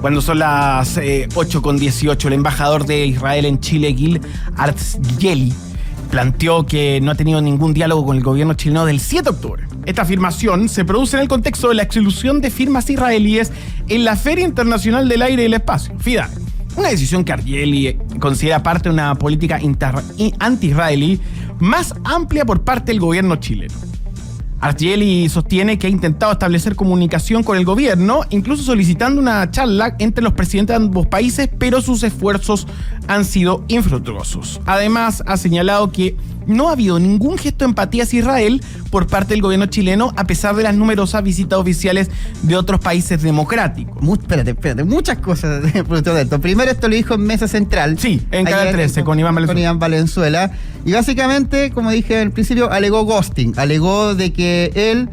Cuando son las 8:18, el embajador de Israel en Chile, Gil Artzgeli, planteó que no ha tenido ningún diálogo con el gobierno chileno del 7 de octubre. Esta afirmación se produce en el contexto de la exclusión de firmas israelíes en la Feria Internacional del Aire y el Espacio, FIDA. Una decisión que Artzgeli considera parte de una política anti-israelí más amplia por parte del gobierno chileno. Artzgeli sostiene que ha intentado establecer comunicación con el gobierno, incluso solicitando una charla entre los presidentes de ambos países, pero sus esfuerzos han sido infructuosos. Además, ha señalado que no ha habido ningún gesto de empatía hacia Israel por parte del gobierno chileno, a pesar de las numerosas visitas oficiales de otros países democráticos. Espérate, muchas cosas producto de esto. Primero, esto lo dijo en Mesa Central. Sí, en Canal 13, con Iván Valenzuela. Con Iván Valenzuela. Y básicamente, como dije al principio, alegó ghosting. Alegó de que él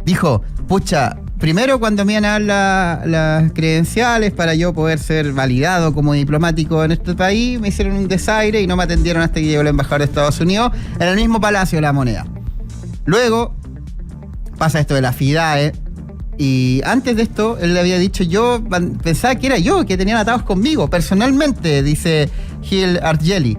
dijo, pucha, primero cuando me iban a dar las credenciales para yo poder ser validado como diplomático en este país, me hicieron un desaire y no me atendieron hasta que llegó el embajador de Estados Unidos en el mismo Palacio de la Moneda. Luego pasa esto de la FIDAE, y antes de esto él le había dicho, yo pensaba que era yo, que tenían atados conmigo personalmente, dice Gil Artzgeli.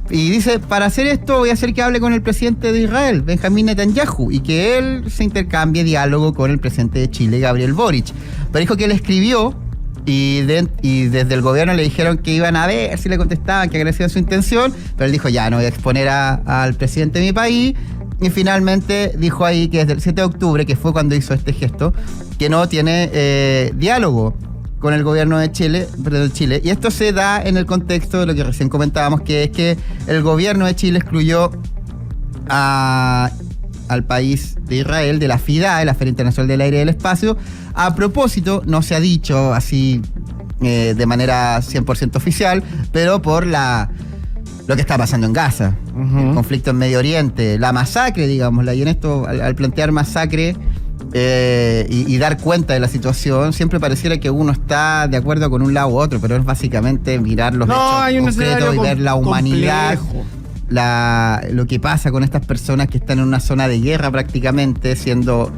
Y dice, para hacer esto voy a hacer que hable con el presidente de Israel, Benjamín Netanyahu, y que él se intercambie diálogo con el presidente de Chile, Gabriel Boric. Pero dijo que él escribió y desde el gobierno le dijeron que iban a ver si le contestaban, que agradecían su intención, pero él dijo, ya, no voy a exponer al presidente de mi país. Y finalmente dijo ahí que desde el 7 de octubre, que fue cuando hizo este gesto, que no tiene diálogo con el gobierno de Chile, y esto se da en el contexto de lo que recién comentábamos, que es que el gobierno de Chile excluyó al país de Israel de la FIDAE, la Feria Internacional del Aire y del Espacio. A propósito, no se ha dicho así de manera 100% oficial, pero por lo que está pasando en Gaza, el conflicto en Medio Oriente, la masacre, digámosla, y en esto, al plantear masacre y dar cuenta de la situación, siempre pareciera que uno está de acuerdo con un lado u otro, pero es básicamente mirar los hechos concretos y ver la humanidad, lo que pasa con estas personas que están en una zona de guerra prácticamente, siendo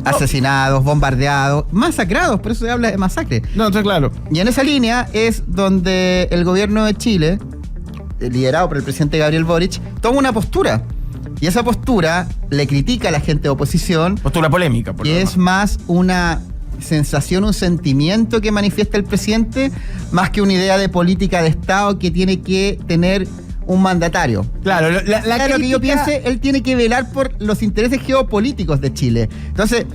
asesinados, bombardeados, masacrados, por eso se habla de masacre. No, está claro. Y en esa línea es donde el gobierno de Chile, liderado por el presidente Gabriel Boric, toma una postura. Y esa postura le critica a la gente de oposición. Postura polémica, por que es más una sensación, un sentimiento que manifiesta el presidente, más que una idea de política de Estado que tiene que tener un mandatario. Claro, lo que yo piense, él tiene que velar por los intereses geopolíticos de Chile. Entonces,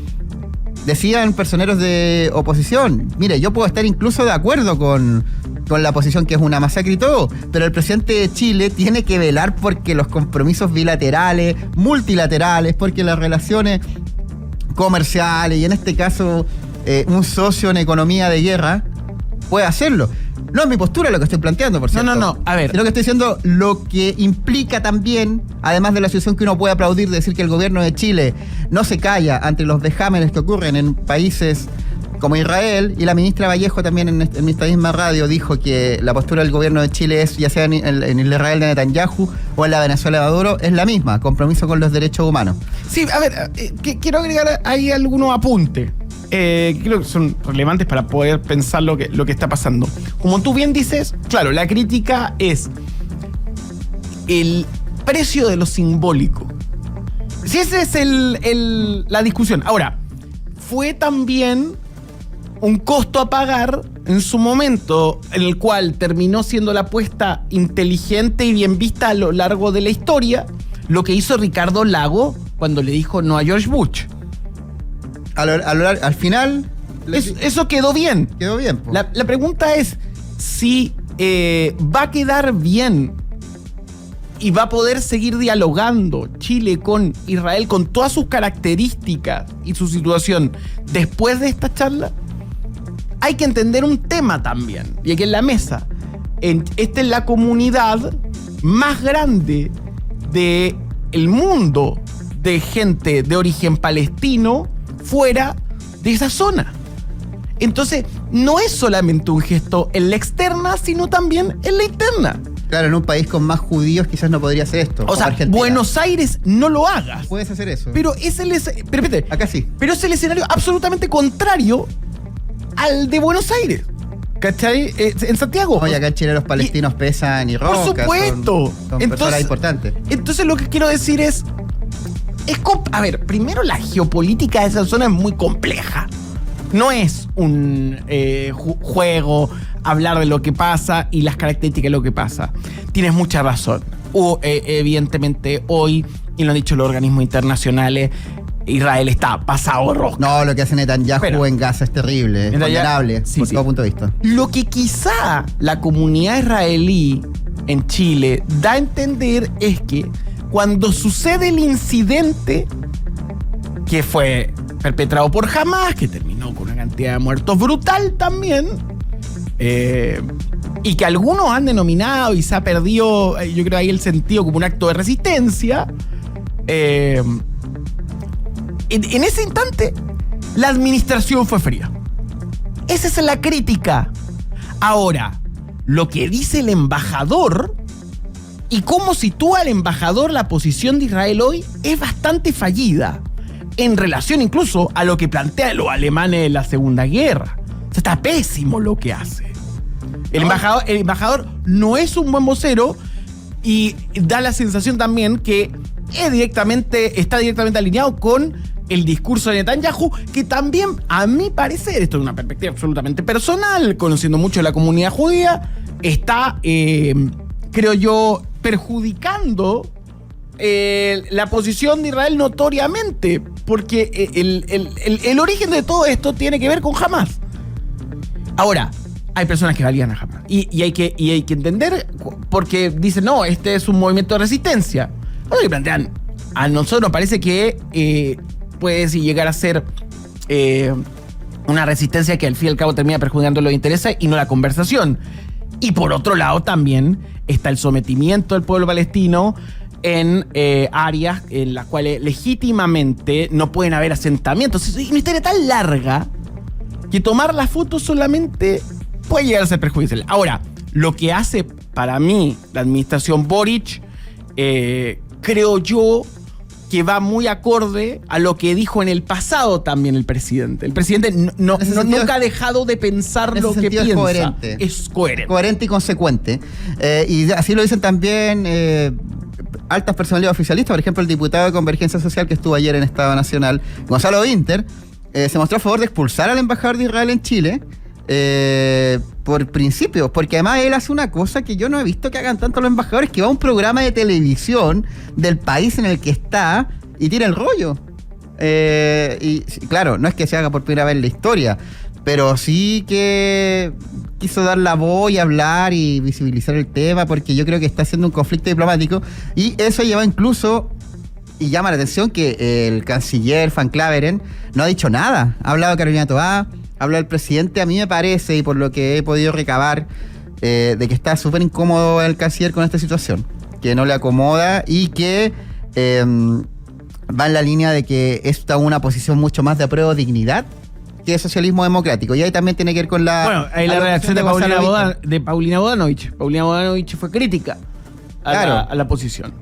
decían personeros de oposición, mire, yo puedo estar incluso de acuerdo con la posición que es una masacre y todo, pero el presidente de Chile tiene que velar porque los compromisos bilaterales, multilaterales, porque las relaciones comerciales, y en este caso un socio en economía de guerra, puede hacerlo. No es mi postura lo que estoy planteando, por cierto. No, a ver. Lo que estoy diciendo, lo que implica también, además de la situación que uno puede aplaudir, de decir que el gobierno de Chile no se calla ante los vejámenes que ocurren en países como Israel, y la ministra Vallejo también en esta misma radio dijo que la postura del gobierno de Chile es, ya sea en el Israel de Netanyahu o en la Venezuela de Maduro, es la misma, compromiso con los derechos humanos. Sí, a ver, quiero agregar ahí algunos apuntes. Creo que son relevantes para poder pensar lo que está pasando. Como tú bien dices, claro, la crítica es el precio de lo simbólico. Si esa es la discusión. Ahora, fue también un costo a pagar en su momento, en el cual terminó siendo la apuesta inteligente y bien vista a lo largo de la historia, lo que hizo Ricardo Lago cuando le dijo no a George Bush. Al final... Eso quedó bien. Quedó bien. La pregunta es si va a quedar bien y va a poder seguir dialogando Chile con Israel con todas sus características y su situación después de esta charla. Hay que entender un tema también, y aquí en la mesa. Esta es la comunidad más grande del mundo de gente de origen palestino fuera de esa zona. Entonces, no es solamente un gesto en la externa, sino también en la interna. Claro, en un país con más judíos quizás no podría hacer esto. O sea, Argentina. Buenos Aires no lo hagas. Puedes hacer eso. Pero es Acá sí. Pero es el escenario absolutamente contrario al de Buenos Aires. ¿cachai? En Santiago. Oye, acá en Chile los palestinos pesan y rocan. Por supuesto. Son personas importantes. Entonces lo que quiero decir es a ver, primero la geopolítica de esa zona es muy compleja. No es un juego hablar de lo que pasa y las características de lo que pasa. Tienes mucha razón. Evidentemente hoy, y lo han dicho los organismos internacionales, Israel está pasado de rosca. No, lo que hace Netanyahu en Gaza es terrible, es condenable por todo punto de vista. Lo que quizá la comunidad israelí en Chile da a entender es que cuando sucede el incidente que fue perpetrado por Hamas, que terminó con una cantidad de muertos brutal también, y que algunos han denominado y se ha perdido, yo creo ahí el sentido como un acto de resistencia, en ese instante la administración fue fría. Esa es la crítica. Ahora, lo que dice el embajador y cómo sitúa el embajador la posición de Israel hoy es bastante fallida en relación incluso a lo que plantean los alemanes en la Segunda Guerra. O sea, está pésimo lo que hace. El embajador no es un buen vocero y da la sensación también que está directamente alineado con el discurso de Netanyahu, que también, a mi parecer, esto es una perspectiva absolutamente personal, conociendo mucho la comunidad judía, está, creo yo, perjudicando la posición de Israel notoriamente, porque el origen de todo esto tiene que ver con Hamas. Ahora, hay personas que valían a Hamas y hay que entender, porque dicen, no, este es un movimiento de resistencia. Lo que plantean, a nosotros nos parece que puede llegar a ser una resistencia que al fin y al cabo termina perjudicando los intereses y no la conversación. Y por otro lado también está el sometimiento del pueblo palestino en áreas en las cuales legítimamente no pueden haber asentamientos. Es una historia tan larga que tomar la foto solamente puede llegar a ser perjudicial. Ahora, lo que hace para mí la administración Boric, creo yo que va muy acorde a lo que dijo en el pasado también el presidente. El presidente nunca ha dejado de pensar lo que piensa. Es coherente. Coherente y consecuente. Y así lo dicen también altas personalidades oficialistas. Por ejemplo, el diputado de Convergencia Social que estuvo ayer en Estado Nacional, Gonzalo Winter, se mostró a favor de expulsar al embajador de Israel en Chile por principios, porque además él hace una cosa que yo no he visto que hagan tanto los embajadores, que va a un programa de televisión del país en el que está y tira el rollo. Y claro, no es que se haga por primera vez en la historia, pero sí que quiso dar la voz y hablar y visibilizar el tema, porque yo creo que está haciendo un conflicto diplomático, y eso lleva incluso, y llama la atención, que el canciller Van Claveren no ha dicho nada. Ha hablado Carolina Toá, habla el presidente. A mí me parece, y por lo que he podido recabar, de que está súper incómodo el canciller con esta situación, que no le acomoda y que va en la línea de que está una posición mucho más de apruebo dignidad que socialismo democrático. Y ahí también tiene que ver con la... Bueno, ahí la reacción de Paulina Bodanovich. Paulina Bodanovich fue crítica a la posición.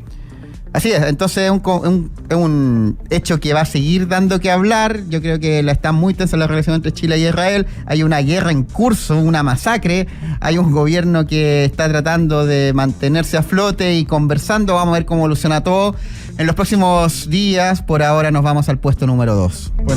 Así es, entonces es un hecho que va a seguir dando que hablar. Yo creo que está muy tensa la relación entre Chile y Israel. Hay una guerra en curso, una masacre. Hay un gobierno que está tratando de mantenerse a flote y conversando. Vamos a ver cómo evoluciona todo en los próximos días. Por ahora nos vamos al puesto número 2.